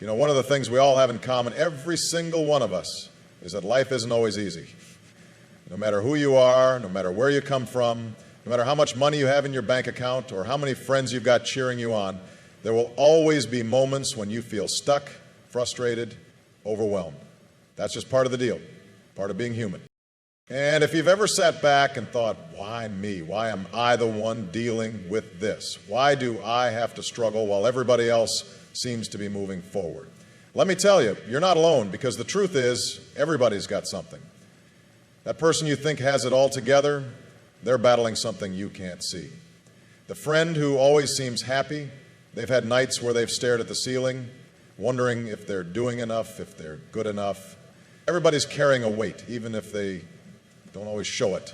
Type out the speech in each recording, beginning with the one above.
You know, one of the things we all have in common, every single one of us, is that life isn't always easy. No matter who you are, no matter where you come from, no matter how much money you have in your bank account or how many friends you've got cheering you on, there will always be moments when you feel stuck, frustrated, overwhelmed. That's just part of the deal, part of being human. And if you've ever sat back and thought, why me? Why am I the one dealing with this? Why do I have to struggle while everybody else seems to be moving forward? Let me tell you, you're not alone, because the truth is, everybody's got something. That person you think has it all together, they're battling something you can't see. The friend who always seems happy, they've had nights where they've stared at the ceiling, wondering if they're doing enough, if they're good enough. Everybody's carrying a weight, even if they don't always show it.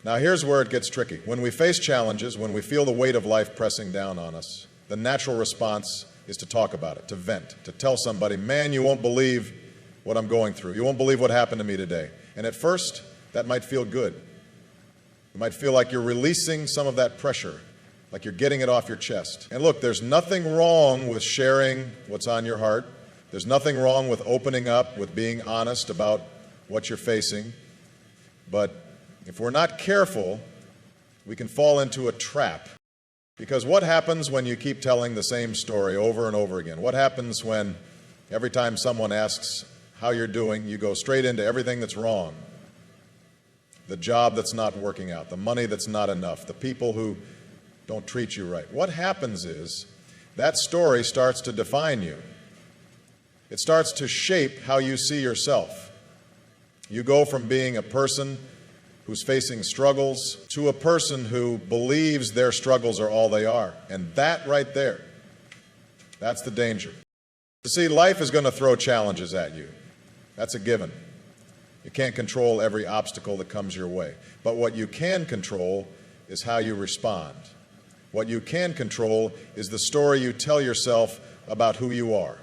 Now here's where it gets tricky. When we face challenges, when we feel the weight of life pressing down on us, the natural response is to talk about it, to vent, to tell somebody, man, you won't believe what I'm going through. You won't believe what happened to me today. And at first, that might feel good. You might feel like you're releasing some of that pressure, like you're getting it off your chest. And look, there's nothing wrong with sharing what's on your heart. There's nothing wrong with opening up, with being honest about what you're facing. But if we're not careful, we can fall into a trap. Because what happens when you keep telling the same story over and over again? What happens when every time someone asks how you're doing, you go straight into everything that's wrong? The job that's not working out, the money that's not enough, the people who don't treat you right. What happens is that story starts to define you. It starts to shape how you see yourself. You go from being a person who's facing struggles to a person who believes their struggles are all they are. And that right there, that's the danger. You see, life is going to throw challenges at you. That's a given. You can't control every obstacle that comes your way. But what you can control is how you respond. What you can control is the story you tell yourself about who you are,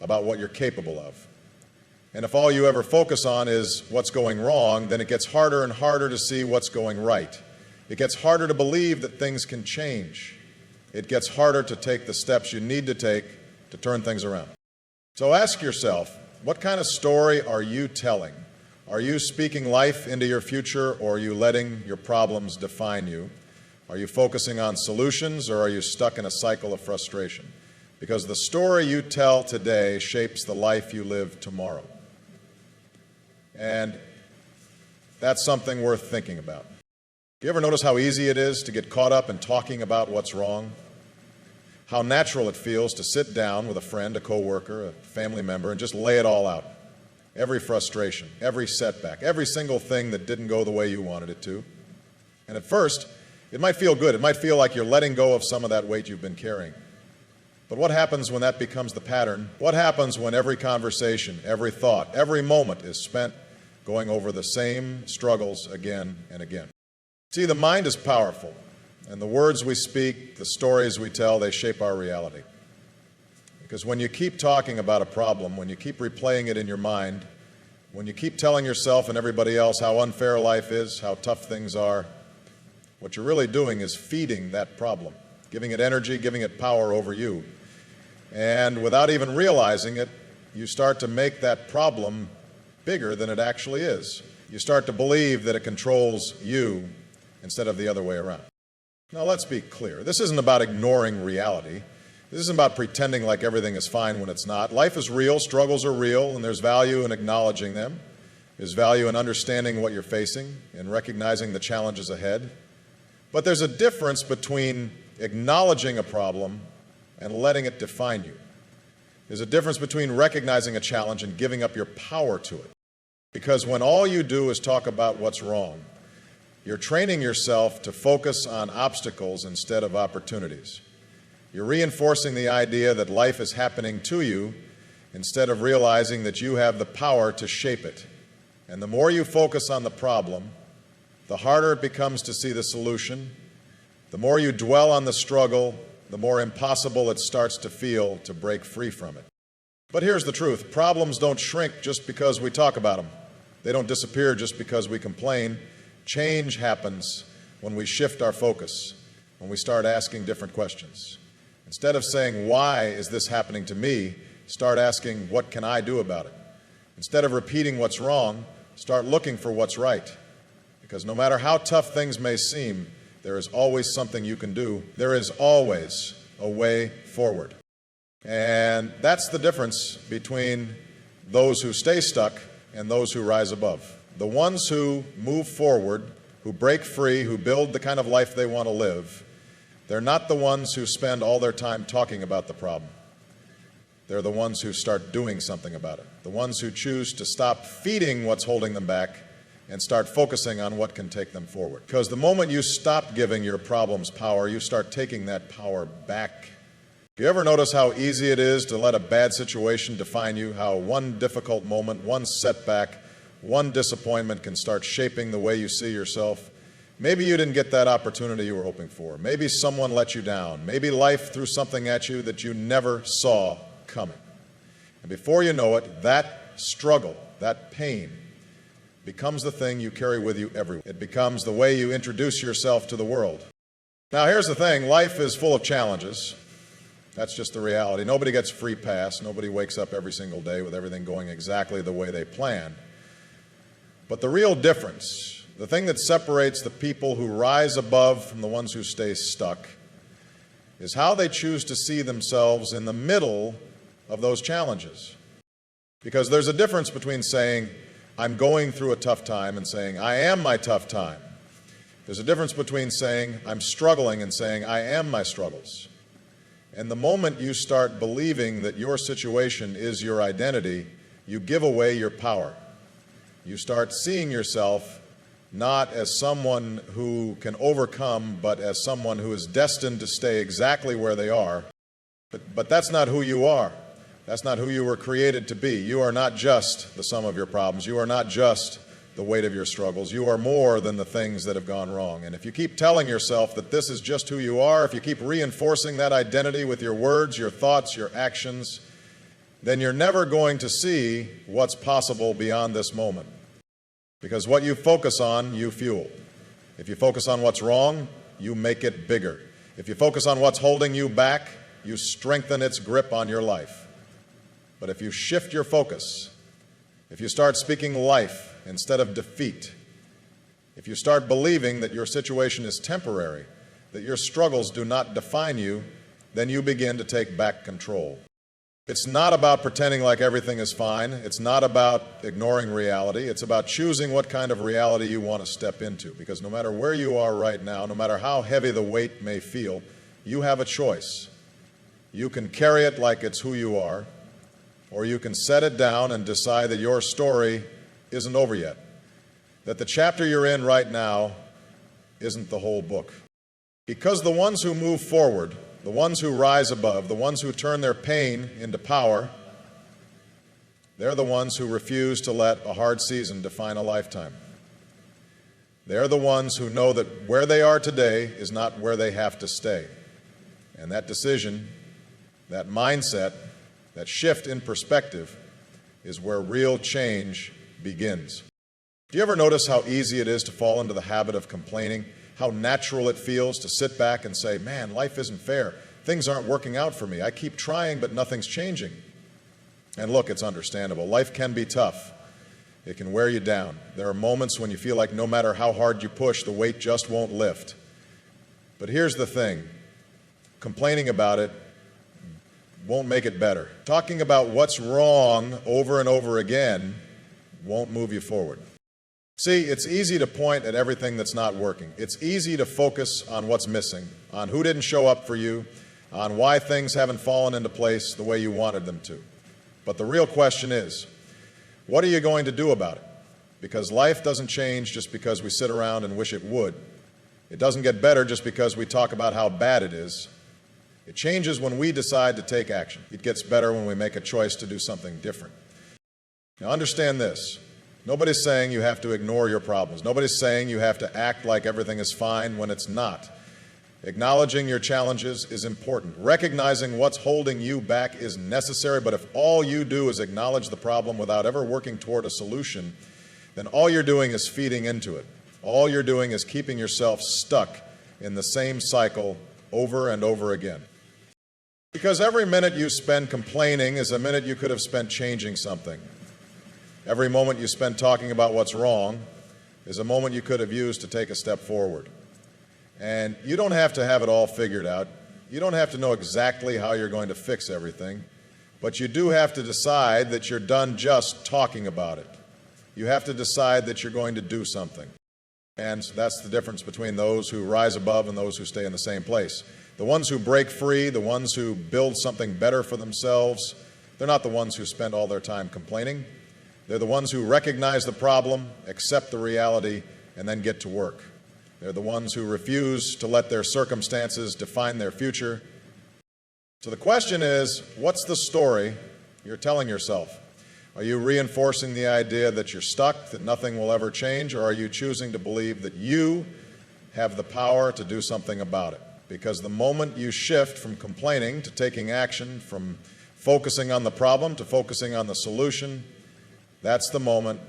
about what you're capable of. And if all you ever focus on is what's going wrong, then it gets harder and harder to see what's going right. It gets harder to believe that things can change. It gets harder to take the steps you need to take to turn things around. So ask yourself, what kind of story are you telling? Are you speaking life into your future, or are you letting your problems define you? Are you focusing on solutions, or are you stuck in a cycle of frustration? Because the story you tell today shapes the life you live tomorrow. And that's something worth thinking about. Do you ever notice how easy it is to get caught up in talking about what's wrong? How natural it feels to sit down with a friend, a coworker, a family member, and just lay it all out. Every frustration, every setback, every single thing that didn't go the way you wanted it to. And at first, it might feel good. It might feel like you're letting go of some of that weight you've been carrying. But what happens when that becomes the pattern? What happens when every conversation, every thought, every moment is spent going over the same struggles again and again? See, the mind is powerful, and the words we speak, the stories we tell, they shape our reality. Because when you keep talking about a problem, when you keep replaying it in your mind, when you keep telling yourself and everybody else how unfair life is, how tough things are, what you're really doing is feeding that problem, giving it energy, giving it power over you. And without even realizing it, you start to make that problem bigger than it actually is. You start to believe that it controls you instead of the other way around. Now let's be clear. This isn't about ignoring reality. This isn't about pretending like everything is fine when it's not. Life is real, struggles are real, and there's value in acknowledging them. There's value in understanding what you're facing and recognizing the challenges ahead. But there's a difference between acknowledging a problem and letting it define you. There's a difference between recognizing a challenge and giving up your power to it. Because when all you do is talk about what's wrong, you're training yourself to focus on obstacles instead of opportunities. You're reinforcing the idea that life is happening to you instead of realizing that you have the power to shape it. And the more you focus on the problem, the harder it becomes to see the solution. The more you dwell on the struggle, the more impossible it starts to feel to break free from it. But here's the truth. Problems don't shrink just because we talk about them. They don't disappear just because we complain. Change happens when we shift our focus, when we start asking different questions. Instead of saying, why is this happening to me, start asking, what can I do about it? Instead of repeating what's wrong, start looking for what's right. Because no matter how tough things may seem, there is always something you can do. There is always a way forward. And that's the difference between those who stay stuck and those who rise above. The ones who move forward, who break free, who build the kind of life they want to live, they're not the ones who spend all their time talking about the problem. They're the ones who start doing something about it. The ones who choose to stop feeding what's holding them back and start focusing on what can take them forward. Because the moment you stop giving your problems power, you start taking that power back. Do you ever notice how easy it is to let a bad situation define you? How one difficult moment, one setback, one disappointment can start shaping the way you see yourself? Maybe you didn't get that opportunity you were hoping for. Maybe someone let you down. Maybe life threw something at you that you never saw coming. And before you know it, that struggle, that pain, becomes the thing you carry with you everywhere. It becomes the way you introduce yourself to the world. Now, here's the thing. Life is full of challenges. That's just the reality. Nobody gets a free pass. Nobody wakes up every single day with everything going exactly the way they planned. But the real difference, the thing that separates the people who rise above from the ones who stay stuck, is how they choose to see themselves in the middle of those challenges. Because there's a difference between saying, I'm going through a tough time, and saying, I am my tough time. There's a difference between saying, I'm struggling, and saying, I am my struggles. And the moment you start believing that your situation is your identity, you give away your power. You start seeing yourself not as someone who can overcome, but as someone who is destined to stay exactly where they are. But that's not who you are. That's not who you were created to be. You are not just the sum of your problems. You are not just the weight of your struggles. You are more than the things that have gone wrong. And if you keep telling yourself that this is just who you are, if you keep reinforcing that identity with your words, your thoughts, your actions, then you're never going to see what's possible beyond this moment. Because what you focus on, you fuel. If you focus on what's wrong, you make it bigger. If you focus on what's holding you back, you strengthen its grip on your life. But if you shift your focus, if you start speaking life instead of defeat, if you start believing that your situation is temporary, that your struggles do not define you, then you begin to take back control. It's not about pretending like everything is fine. It's not about ignoring reality. It's about choosing what kind of reality you want to step into. Because no matter where you are right now, no matter how heavy the weight may feel, you have a choice. You can carry it like it's who you are, or you can set it down and decide that your story isn't over yet, that the chapter you're in right now isn't the whole book. Because the ones who move forward, the ones who rise above, the ones who turn their pain into power, they're the ones who refuse to let a hard season define a lifetime. They're the ones who know that where they are today is not where they have to stay. And that decision, that mindset, that shift in perspective is where real change begins. Do you ever notice how easy it is to fall into the habit of complaining? How natural it feels to sit back and say, man, life isn't fair. Things aren't working out for me. I keep trying, but nothing's changing. And look, it's understandable. Life can be tough. It can wear you down. There are moments when you feel like no matter how hard you push, the weight just won't lift. But here's the thing. Complaining about it won't make it better. Talking about what's wrong over and over again won't move you forward. See, it's easy to point at everything that's not working. It's easy to focus on what's missing, on who didn't show up for you, on why things haven't fallen into place the way you wanted them to. But the real question is, what are you going to do about it? Because life doesn't change just because we sit around and wish it would. It doesn't get better just because we talk about how bad it is. It changes when we decide to take action. It gets better when we make a choice to do something different. Now understand this. Nobody's saying you have to ignore your problems. Nobody's saying you have to act like everything is fine when it's not. Acknowledging your challenges is important. Recognizing what's holding you back is necessary, but if all you do is acknowledge the problem without ever working toward a solution, then all you're doing is feeding into it. All you're doing is keeping yourself stuck in the same cycle over and over again. Because every minute you spend complaining is a minute you could have spent changing something. Every moment you spend talking about what's wrong is a moment you could have used to take a step forward. And you don't have to have it all figured out. You don't have to know exactly how you're going to fix everything, but you do have to decide that you're done just talking about it. You have to decide that you're going to do something. And that's the difference between those who rise above and those who stay in the same place. The ones who break free, the ones who build something better for themselves, they're not the ones who spend all their time complaining. They're the ones who recognize the problem, accept the reality, and then get to work. They're the ones who refuse to let their circumstances define their future. So the question is, what's the story you're telling yourself? Are you reinforcing the idea that you're stuck, that nothing will ever change, or are you choosing to believe that you have the power to do something about it? Because the moment you shift from complaining to taking action, from focusing on the problem to focusing on the solution, that's the moment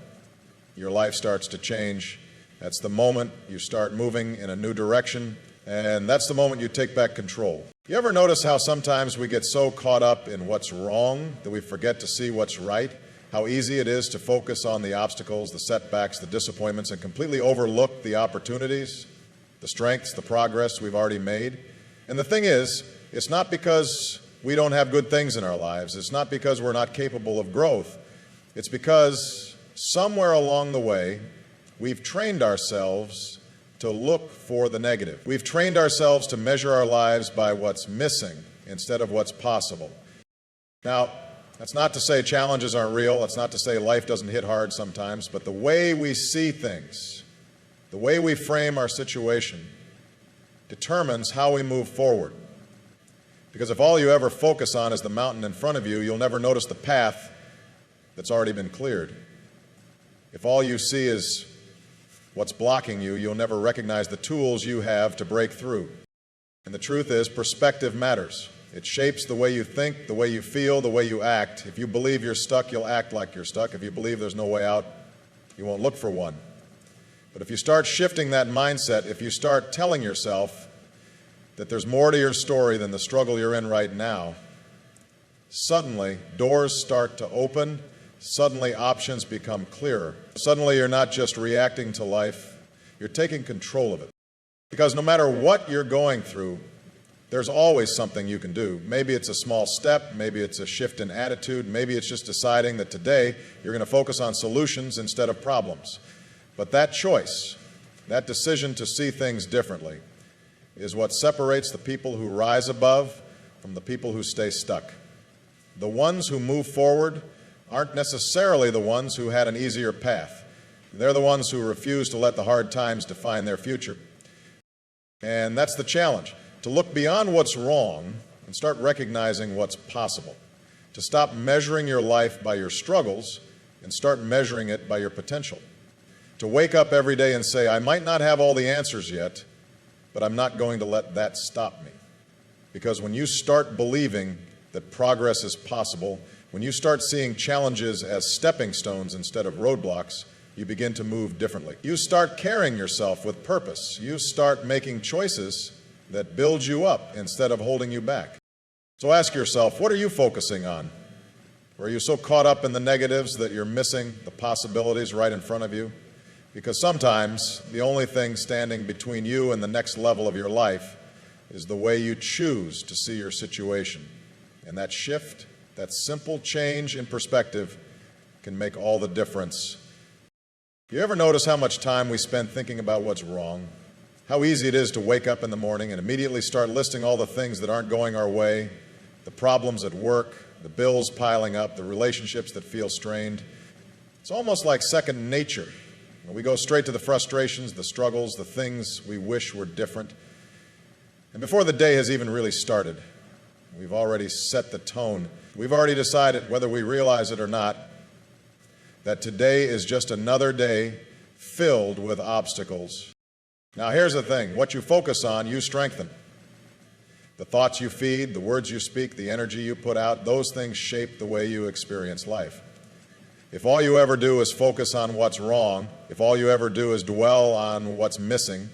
your life starts to change. That's the moment you start moving in a new direction, and that's the moment you take back control. You ever notice how sometimes we get so caught up in what's wrong that we forget to see what's right? How easy it is to focus on the obstacles, the setbacks, the disappointments, and completely overlook the opportunities, the strengths, the progress we've already made. And the thing is, it's not because we don't have good things in our lives. It's not because we're not capable of growth. It's because somewhere along the way, we've trained ourselves to look for the negative. We've trained ourselves to measure our lives by what's missing instead of what's possible. Now, that's not to say challenges aren't real. That's not to say life doesn't hit hard sometimes. But the way we see things, the way we frame our situation, determines how we move forward. Because if all you ever focus on is the mountain in front of you, you'll never notice the path that's already been cleared. If all you see is what's blocking you, you'll never recognize the tools you have to break through. And the truth is, perspective matters. It shapes the way you think, the way you feel, the way you act. If you believe you're stuck, you'll act like you're stuck. If you believe there's no way out, you won't look for one. But if you start shifting that mindset, if you start telling yourself that there's more to your story than the struggle you're in right now, suddenly doors start to open, suddenly options become clearer. Suddenly you're not just reacting to life, you're taking control of it. Because no matter what you're going through, there's always something you can do. Maybe it's a small step, maybe it's a shift in attitude, maybe it's just deciding that today you're going to focus on solutions instead of problems. But that choice, that decision to see things differently, is what separates the people who rise above from the people who stay stuck. The ones who move forward aren't necessarily the ones who had an easier path. They're the ones who refuse to let the hard times define their future. And that's the challenge, to look beyond what's wrong and start recognizing what's possible. To stop measuring your life by your struggles and start measuring it by your potential. To wake up every day and say, I might not have all the answers yet, but I'm not going to let that stop me. Because when you start believing that progress is possible, when you start seeing challenges as stepping stones instead of roadblocks, you begin to move differently. You start carrying yourself with purpose. You start making choices that build you up instead of holding you back. So ask yourself, what are you focusing on? Or are you so caught up in the negatives that you're missing the possibilities right in front of you? Because sometimes the only thing standing between you and the next level of your life is the way you choose to see your situation. And that shift, that simple change in perspective, can make all the difference. You ever notice how much time we spend thinking about what's wrong? How easy it is to wake up in the morning and immediately start listing all the things that aren't going our way, the problems at work, the bills piling up, the relationships that feel strained. It's almost like second nature. We go straight to the frustrations, the struggles, the things we wish were different. And before the day has even really started, we've already set the tone. We've already decided, whether we realize it or not, that today is just another day filled with obstacles. Now here's the thing, what you focus on, you strengthen. The thoughts you feed, the words you speak, the energy you put out, those things shape the way you experience life. If all you ever do is focus on what's wrong, if all you ever do is dwell on what's missing,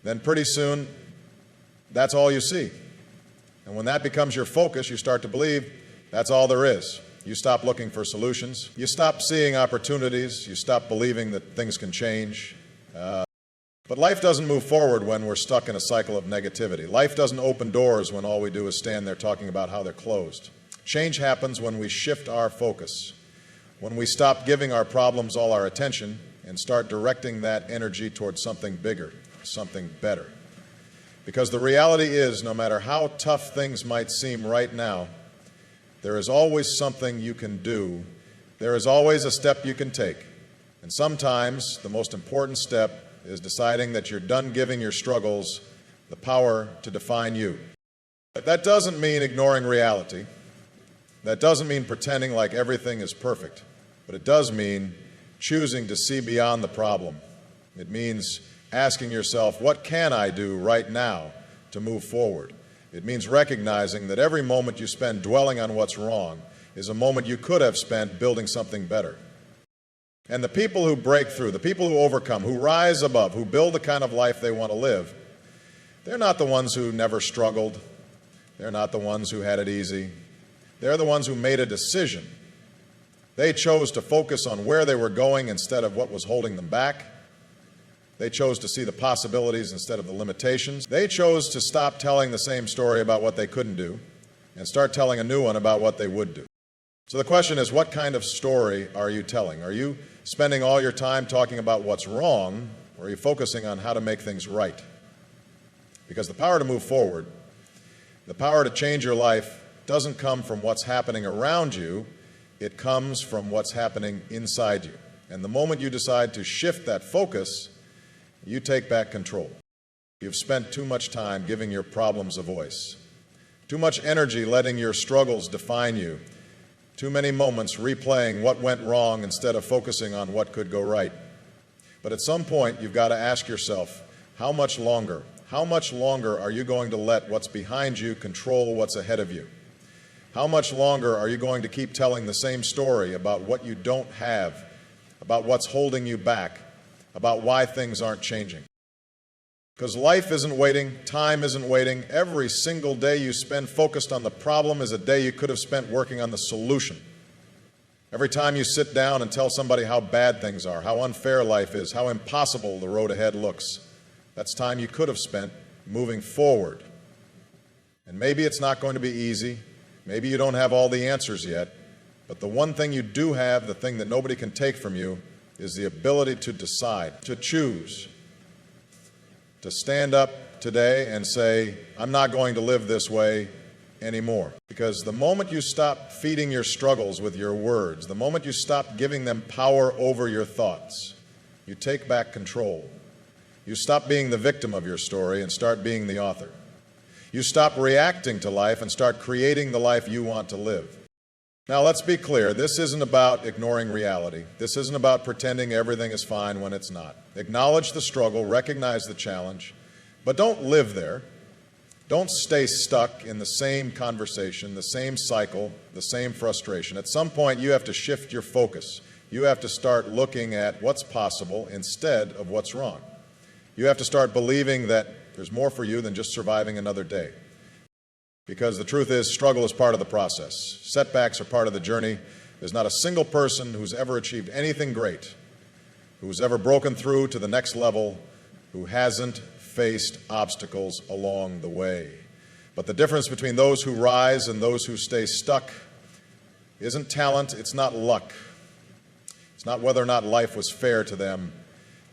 then pretty soon that's all you see. And when that becomes your focus, you start to believe that's all there is. You stop looking for solutions. You stop seeing opportunities. You stop believing that things can change. But life doesn't move forward when we're stuck in a cycle of negativity. Life doesn't open doors when all we do is stand there talking about how they're closed. Change happens when we shift our focus, when we stop giving our problems all our attention and start directing that energy towards something bigger, something better. Because the reality is, no matter how tough things might seem right now, there is always something you can do. There is always a step you can take. And sometimes the most important step is deciding that you're done giving your struggles the power to define you. That doesn't mean ignoring reality. That doesn't mean pretending like everything is perfect. But it does mean choosing to see beyond the problem. It means asking yourself, what can I do right now to move forward? It means recognizing that every moment you spend dwelling on what's wrong is a moment you could have spent building something better. And the people who break through, the people who overcome, who rise above, who build the kind of life they want to live, they're not the ones who never struggled. They're not the ones who had it easy. They're the ones who made a decision. They chose to focus on where they were going instead of what was holding them back. They chose to see the possibilities instead of the limitations. They chose to stop telling the same story about what they couldn't do and start telling a new one about what they would do. So the question is, what kind of story are you telling? Are you spending all your time talking about what's wrong, or are you focusing on how to make things right? Because the power to move forward, the power to change your life, doesn't come from what's happening around you. It comes from what's happening inside you. And the moment you decide to shift that focus, you take back control. You've spent too much time giving your problems a voice, too much energy letting your struggles define you, too many moments replaying what went wrong instead of focusing on what could go right. But at some point, you've got to ask yourself, how much longer? How much longer are you going to let what's behind you control what's ahead of you? How much longer are you going to keep telling the same story about what you don't have, about what's holding you back, about why things aren't changing? Because life isn't waiting, time isn't waiting. Every single day you spend focused on the problem is a day you could have spent working on the solution. Every time you sit down and tell somebody how bad things are, how unfair life is, how impossible the road ahead looks, that's time you could have spent moving forward. And maybe it's not going to be easy. Maybe you don't have all the answers yet. But the one thing you do have, the thing that nobody can take from you, is the ability to decide, to choose, to stand up today and say, I'm not going to live this way anymore. Because the moment you stop feeding your struggles with your words, the moment you stop giving them power over your thoughts, you take back control. You stop being the victim of your story and start being the author. You stop reacting to life and start creating the life you want to live. Now, let's be clear. This isn't about ignoring reality. This isn't about pretending everything is fine when it's not. Acknowledge the struggle, recognize the challenge, but don't live there. Don't stay stuck in the same conversation, the same cycle, the same frustration. At some point, you have to shift your focus. You have to start looking at what's possible instead of what's wrong. You have to start believing that there's more for you than just surviving another day. Because the truth is, struggle is part of the process. Setbacks are part of the journey. There's not a single person who's ever achieved anything great, who's ever broken through to the next level, who hasn't faced obstacles along the way. But the difference between those who rise and those who stay stuck isn't talent, it's not luck. It's not whether or not life was fair to them.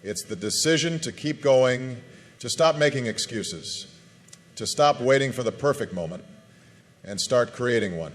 It's the decision to keep going, to stop making excuses, to stop waiting for the perfect moment and start creating one.